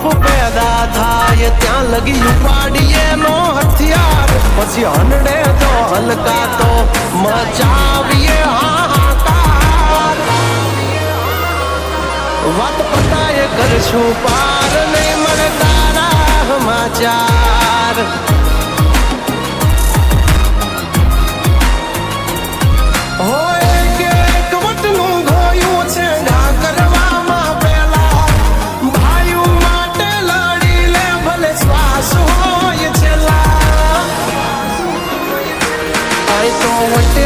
બાપ પેદા થાય ત્યાં લગી ઉપાડીએ નો હથિયાર પછી હનડે તો હલકા તો મચાવીએ હાહાકાર વાત પતાય કરશું પાર નહીં મળે તારા સમાચાર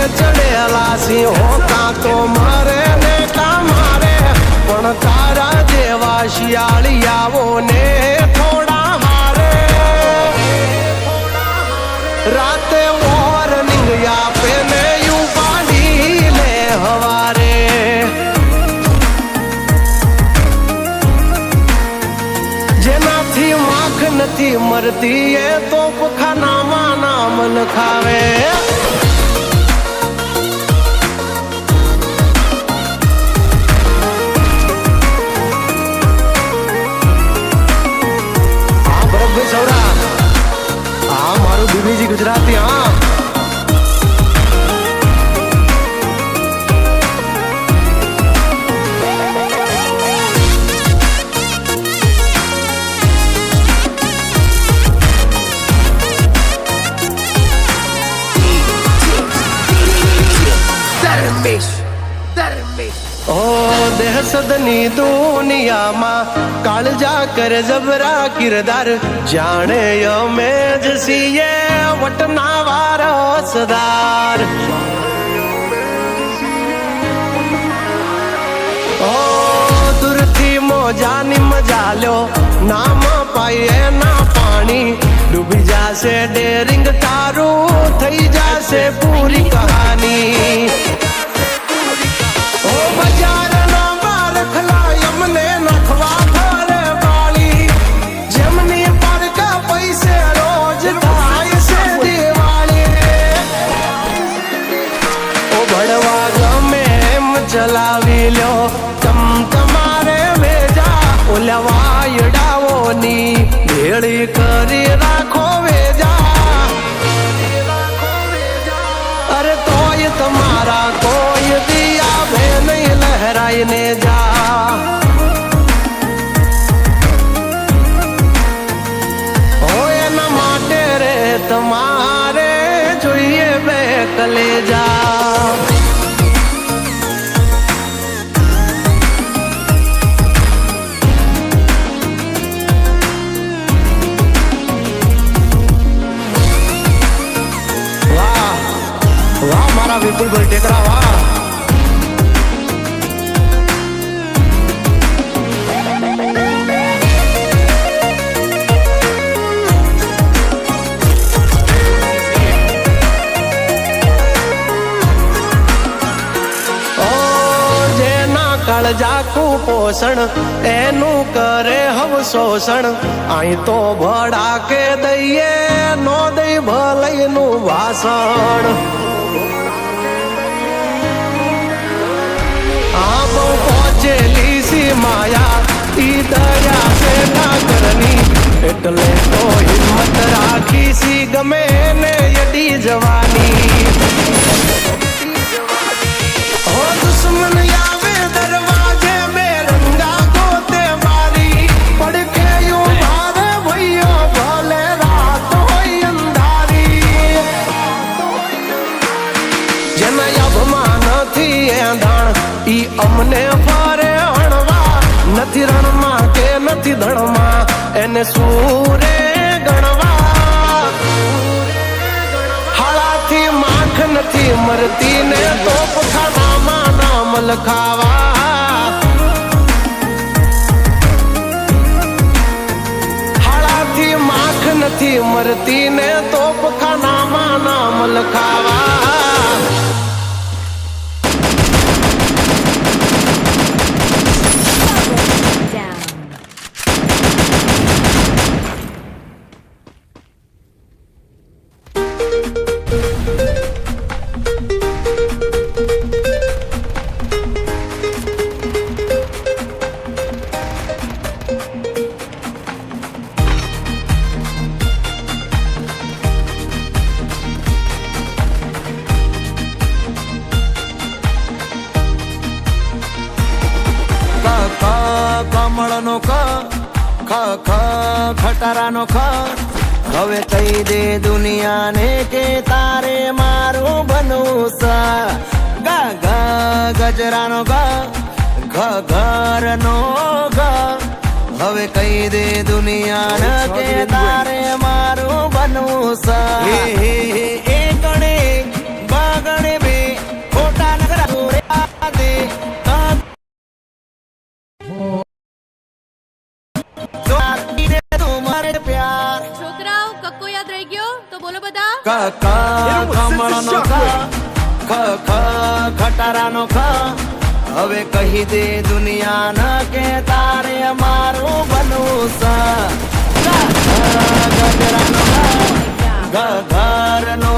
ચડેલા સિંહો કાં તો મારે ને કાં મારે પણ તારા જેવા શિયાળિયાઓ ને થોડા હારે રાતે વોર્નિંગ આપે ને ઉપાડી લે હવારે જેનાથી માખ નથી મરતી એ તો ખાનામાં નામ લખાવે બીજી ગુજરાતી હા દેહ સદની દુનિયામાં કાળજા કરે જબરા કિરદાર જાણે અમે જ છીએ વટના વારસદાર દૂરથી મોજાની મજા લ્યો નામ પાઈએ ના પાણી ડૂબી જાશે ડેરિંગ તારું થઈ જાશે પૂરી કહાની ચલાવી લ્યો તમારે વેજા ઓલવાયડાઓની ભેળી કરી રાખો વેજા અરે તોય તમારા કોઈ દિયા ભે નહીં લહેરાઈને જા હો એના માટે રે તમારે જોઈએ બે કલેજા વિપુલભાઈ ટેકરા વાહ કાળજા કુપોષણ એનું કરે હવ શોષણ અહીં તો ભડાકે દઈએ નો દઈ ભલઈનું ભાષણ પહોંચેલી સી માયા ઈ દયા છે ઠાકરની એટલે તો હિંમત રાખી સી ગમે ને યડી જવાની હો દુશ્મન આવે દરવાજે બેરંગા ગોતે મારી પડખે યું ભારે ભઈઓ ભલે રાત હોય અંધારી જેના અભમાં નથી એંધાણ ઈ અમને ફરે હણવા નથી રણમાં કે નથી ધણમાં એને સૂરે ગણવા હાળાથી માખ નથી મરતી ને તોપખાનામાં નામ લખાવા હાળાથી માખ નથી મરતી ને તોપખાનામાં નામ લખાવા ખ કમળનો ખ ખટારાનો ખ હવે કહી દે દુનિયાને કે તારે મારું બનવું છે ગજરાનો ઘરનો હવે કહી દે દુનિયાને કે તારે મારું બનવું છે એ ગણે બગણે બે ખોટા નગરા દે પ્યાર છોકરાઓ કક્કો યાદ રહી ગયો તો બોલો બધા કમળનો ખટારાનો હવે કહી દે દુનિયાને કે તારે મારું બનવું છે ગજરાનો ઘરનો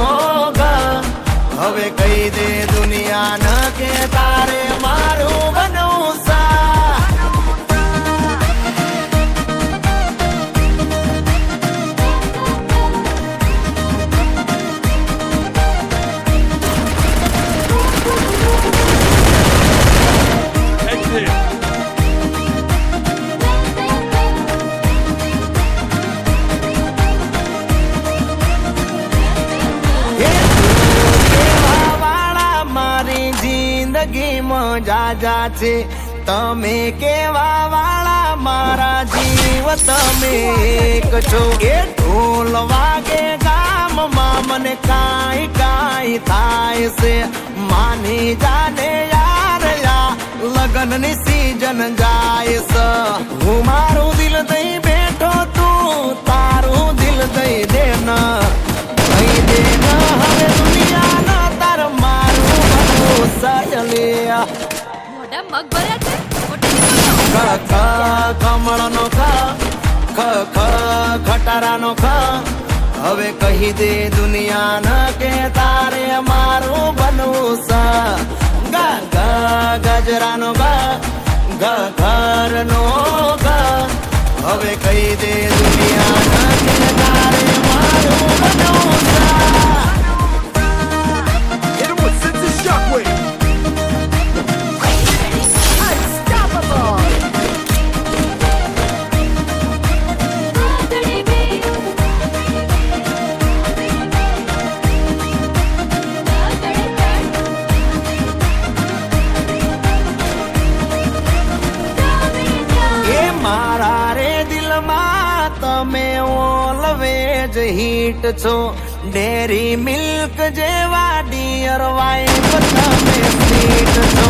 હવે કહી દે દુનિયાને કે તારે મારું બનવું છે જાજા છે તમે કેવા વાળા મારા જીવ તમે એક છો એ ઢોલ વાગે ગામમાં મને કાઈ થાય છે માની જાને યાર લગનની સીઝન જાય છે હું મારું દિલ દઈ બેઠો તું તારું દિલ દઈ દે કહી દે હવે દુનિયા તાર મારું બનવું સયલિયા મોઢા મગ ભર્યા છે કમળનો ખટારાનો હવે કહી દે દુનિયાને કે તારે મારું બનવું છે ગજરાનો ઘરનો હવે કહી દે દુનિયાને કે તારે મારું બનવું છે હીટ છો ડેરી મિલ્ક જેવા ડિયર વાઇફ તમે સ્વીટ છો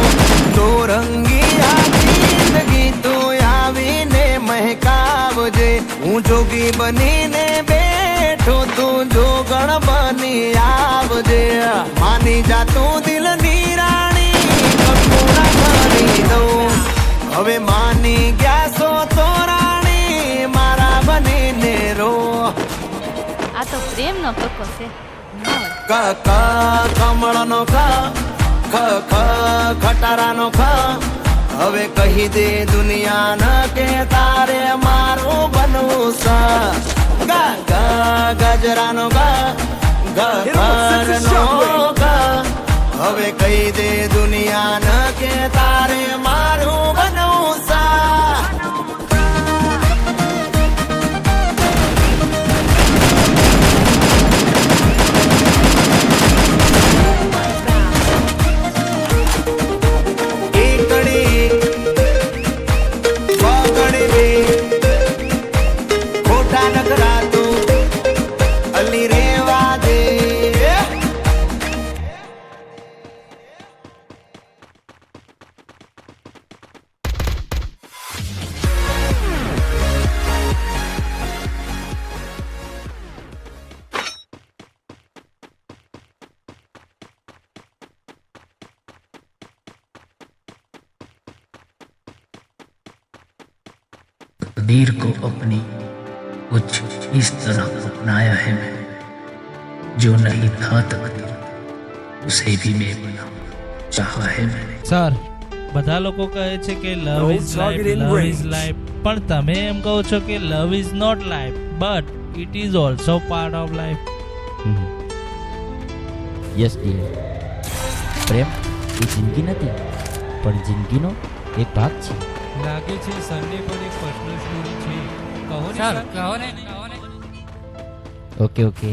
દોરંગી આ જિંદગી તું આવીને મહેકાવજે હું જોગી બનીને બેઠો તું જોગણ બની આવજે માની જા તું દિલની રાણી કપૂરા કરી દઉં હવે માની ગયા છો તો રાણી મારા બનીને રો આ તો પ્રેમ નો કક્કો છે કમળનો ખટારાનો હવે કહી દે દુનિયાને કે તારે મારું બનવું છે ગજરાનો ઘરનો હવે કહી દે દુનિયાને કે તારે મારું બનવું છે तकदीर को अपनी कुछ इस तरह अपनाया है मैंने, जो नहीं था तकदीर उसे भी मैं बना चाहा है मैंने। સર બધા લોકો કહે છે કે લવ ઇઝ લાઈફ પણ તમે એમ કહો છો કે love is not life but it is also part of life. Yes dear, પ્રેમ એ જિંદગી નથી પણ જિંદગીનો એક ભાગ છે. લાગે છે સનને પણ એક પર્સનલ સ્ટોરી છે. કહો ને સર. ઓકે